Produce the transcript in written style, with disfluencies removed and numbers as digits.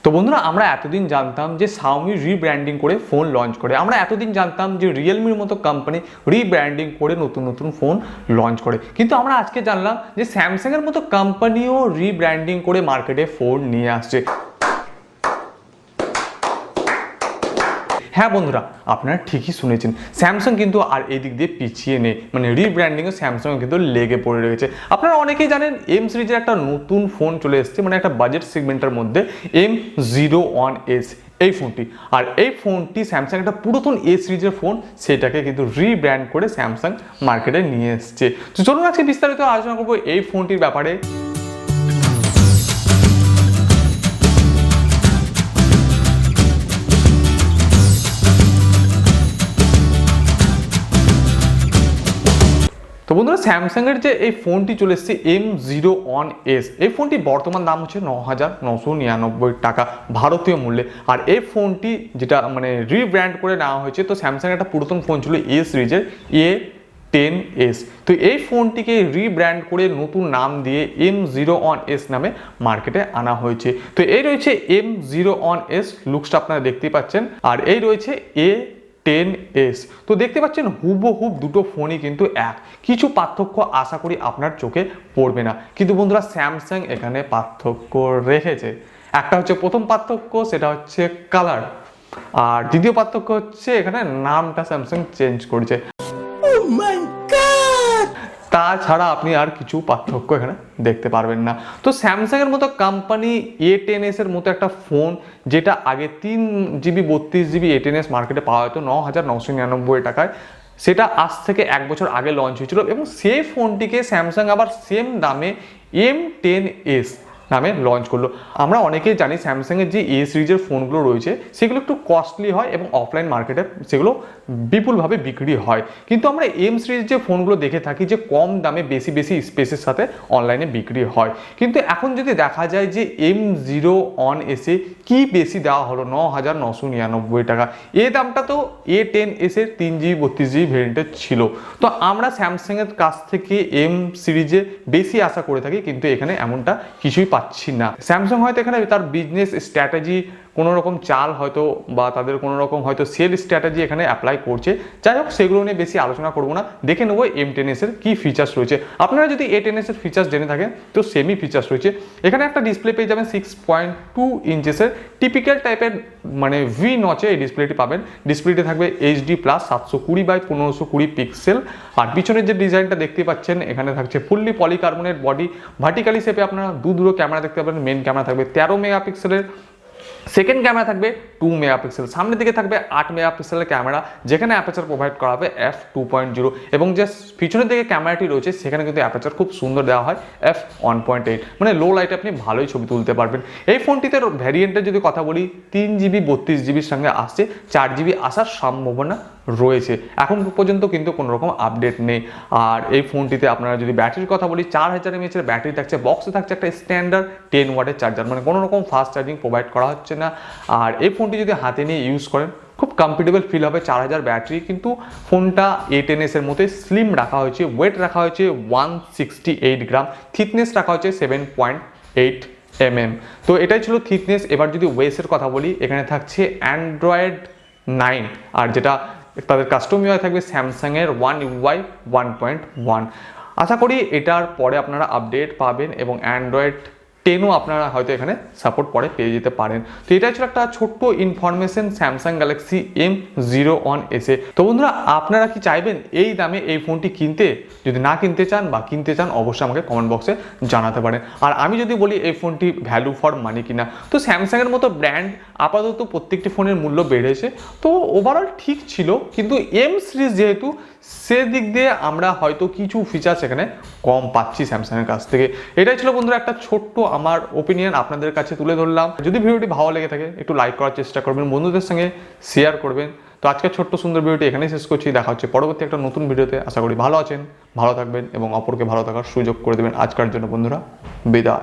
তো বন্ধুরা আমরা এতদিন জানতাম যে Xiaomi রিব্র্যান্ডিং করে ফোন লঞ্চ করে, আমরা এতদিন জানতাম যে রিয়েলমির মতো কোম্পানি রিব্র্যান্ডিং করে নতুন নতুন ফোন লঞ্চ করে, কিন্তু আমরা আজকে জানলাম যে স্যামসাংয়ের মতো কোম্পানিও রিব্র্যান্ডিং করে মার্কেটে ফোন নিয়ে আসছে। হ্যাঁ বন্ধুরা, আপনারা ঠিকই শুনেছেন, স্যামসাং কিন্তু আর এই দিক দিয়ে পিছিয়ে নেই, মানে রিব্র্যান্ডিংয়ে স্যামসাং কিন্তু লেগে পড়ে রয়েছে। আপনারা অনেকেই জানেন এম সিরিজের একটা নতুন ফোন চলে এসেছে, মানে একটা বাজেট সেগমেন্টের মধ্যে M01S এই ফোনটি। আর এই ফোনটি স্যামসাং একটা পুরাতন এ সিরিজের ফোন, সেটাকে কিন্তু রিব্র্যান্ড করে স্যামসাং মার্কেটে নিয়ে এসছে। তো চলুন আজকে বিস্তারিত আলোচনা করবো এই ফোনটির ব্যাপারে। তো বন্ধুরা, স্যামসাংয়ের যে এই ফোনটি চলে এসেছে M01S, এই ফোনটি বর্তমান দাম হচ্ছে 9,999 টাকা ভারতীয় মূল্যে। আর এই ফোনটি যেটা মানে রিব্র্যান্ড করে নেওয়া হয়েছে, তো স্যামসাংয়ের একটা পুরাতন ফোন ছিল এ সিরিজের A10S, তো এই ফোনটিকে রিব্র্যান্ড করে নতুন নাম দিয়ে M01S নামে মার্কেটে আনা হয়েছে। তো এই রয়েছে M01S, লুকসটা আপনারা দেখতেই পাচ্ছেন, আর এই রয়েছে A10S। তো দেখতে পাচ্ছেন হুবহুব দুটো ফোনই কিন্তু এক, কিছু পার্থক্য আশা করি আপনার চোখে পড়বে না, কিন্তু বন্ধুরা স্যামসাং এখানে পার্থক্য রেখেছে। একটা হচ্ছে প্রথম পার্থক্য, সেটা হচ্ছে কালার, আর দ্বিতীয় পার্থক্য হচ্ছে এখানে নামটা স্যামসাং চেঞ্জ করেছে। তাছাড়া আপনি আর কিছু পার্থক্য এখানে দেখতে পারবেন না। তো স্যামসাংয়ের মতো কোম্পানি A10S এর মতো একটা ফোন, যেটা আগে 3GB 32GB A10S মার্কেটে পাওয়া যেত 9,999 টাকায়, সেটা আজ থেকে 1 বছর আগে লঞ্চ হয়েছিল, এবং সেই ফোনটিকে স্যামসাং আবার সেম দামে M10S নামে লঞ্চ করলো। আমরা অনেকেই জানি স্যামসাংয়ের যে এ সিরিজের ফোনগুলো রয়েছে সেগুলো একটু কস্টলি হয় এবং অফলাইন মার্কেটে সেগুলো বিপুলভাবে বিক্রি হয়, কিন্তু আমরা এম সিরিজ যে ফোনগুলো দেখে থাকি যে কম দামে বেশি বেশি স্পেসের সাথে অনলাইনে বিক্রি হয়। কিন্তু এখন যদি দেখা যায় যে M01S এ কি বেশি দেওয়া হলো 9,999 টাকা, এই দামটা তো A10S এর 3GB 32GB ভেরিয়েন্টের ছিল। তো আমরা স্যামসাংয়ের কাছ থেকে এম সিরিজে বেশি আশা করে থাকি, কিন্তু এখানে এমনটা কিছুই পাচ্ছি না। স্যামসাং হয়তো এখানে তার বিজনেস স্ট্র্যাটেজি কোনো রকম চাল হয়তো, বা তাদের কোনো রকম হয়তো সেল স্ট্র্যাটেজি এখানে অ্যাপ্লাই করছে। যাই হোক, সেগুলো নিয়ে বেশি আলোচনা করবো না, দেখে নেবো M10S এর কী ফিচার্স রয়েছে। আপনারা যদি A10S এর ফিচার্স জেনে থাকেন, তো সেমই ফিচার্স রয়েছে। এখানে একটা ডিসপ্লে পেয়ে যাবেন 6.2 ইঞ্চেসের টিপিক্যাল টাইপের, মানে ভি নচে এই ডিসপ্লেটি পাবেন। ডিসপ্লেটি থাকবে HD+ 720x1520 পিক্সেল। আর পিছনের যে ডিজাইনটা দেখতে পাচ্ছেন, এখানে থাকছে ফুললি পলিকার্বনেট বডি, ভার্টিক্যালি শেপে আপনারা দুটো ক্যামেরা দেখতে পাবেন। মেন ক্যামেরা থাকবে 13 মেগাপিক্সেলের, সেকেন্ড ক্যামেরা থাকবে 2 মেগাপিক্সেল, সামনের দিকে থাকবে 8 মেগাপিক্সেলের ক্যামেরা, যেখানে অ্যাপারচার প্রোভাইড করা হবে f2.0, এবং যে পিছনের দিকে ক্যামেরাটি রয়েছে সেখানে কিন্তু অ্যাপারচার খুব সুন্দর দেওয়া হয় f1.8, মানে লো লাইটে আপনি ভালোই ছবি তুলতে পারবেন। এই ফোনটিতে ভ্যারিয়েন্টের যদি কথা বলি, 3GB 32GBর সঙ্গে আসছে, 4GB আসার সম্ভাবনা রয়েছে। এখন পর্যন্ত কিন্তু কোনো রকম আপডেট নেই। আর এই ফোনটিতে আপনারা যদি ব্যাটারির কথা বলি, 4000 mAh এর ব্যাটারি থাকছে, বক্সে থাকছে একটা স্ট্যান্ডার্ড 10 ওয়াটের চার্জার, মানে কোনো রকম ফাস্ট চার্জিং প্রোভাইড করা হচ্ছে না। আর এই ফোনটি যদি হাতে নিয়ে ইউজ করেন খুব কমফোর্টেবল ফিল হবে। 4000 ব্যাটারি, কিন্তু ফোনটা A10S এর মতোই স্লিম রাখা হয়েছে, ওয়েট রাখা হয়েছে 168 গ্রাম, থিকনেস রাখা হয়েছে 7.8 mm। তো এটাই ছিল থিকনেস। এবার যদি ওয়েসের কথা বলি, এখানে থাকছে Android 9, আর যেটা তাদের কাস্টম ইউআই থাকবে স্যামসাংয়ের One UI 1.1। আশা করি এটার পরে আপনারা আপডেট পাবেন, এবং অ্যান্ড্রয়েড 10ও আপনারা হয়তো এখানে সাপোর্ট পরে পেয়ে যেতে পারেন। তো এটাই ছিল একটা ছোট্ট ইনফরমেশন স্যামসাং গ্যালাক্সি M01S এ। তো বন্ধুরা, আপনারা কি চাইবেন এই দামে এই ফোনটি কিনতে? যদি না কিনতে চান বা কিনতে চান, অবশ্যই আমাকে কমেন্ট বক্সে জানাতে পারেন। আর আমি যদি বলি এই ফোনটি ভ্যালু ফর মানি কিনা, তো স্যামসাংয়ের মতো ব্র্যান্ড আপাতত প্রত্যেকটি ফোনের মূল্য বেড়েছে, তো ওভারঅল ঠিক ছিল, কিন্তু এম সিরিজ যেহেতু, সেদিক দিয়ে আমরা হয়তো কিছু ফিচার্স এখানে কম পাচ্ছি স্যামসাংয়ের কাছ থেকে। এটাই ছিল বন্ধুরা একটা ছোট্ট আমার ওপিনিয়ন আপনাদের কাছে তুলে ধরলাম। যদি ভিডিওটি ভালো লেগে থাকে একটু লাইক করার চেষ্টা করবেন, বন্ধুদের সঙ্গে শেয়ার করবেন। তো আজকের ছোট্ট সুন্দর ভিডিওটি এখানেই শেষ করছি। দেখা হচ্ছে পরবর্তী একটা নতুন ভিডিওতে। আশা করি ভালো আছেন, ভালো থাকবেন এবং অপরকে ভালো থাকার সুযোগ করে দেবেন। আজকের জন্য বন্ধুরা বিদায়।